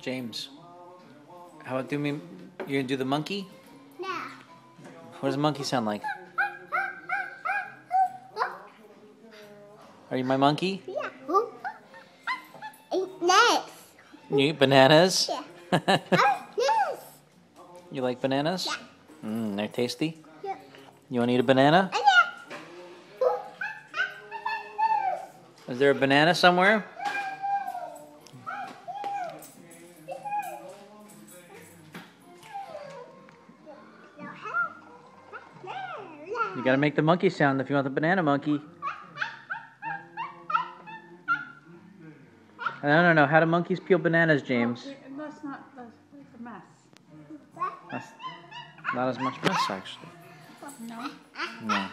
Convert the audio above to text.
James, how about you gonna do the monkey? No. What does a monkey sound like? Are you my monkey? Yeah. Eat nuts. You eat bananas? Yeah. Yes. You like bananas? Yeah. They're tasty. Yeah. You want to eat a banana? Yeah. Is there a banana somewhere? You gotta make the monkey sound if you want the banana monkey. No. How do monkeys peel bananas, James? That's a mess. That's not as much mess, actually. No. No.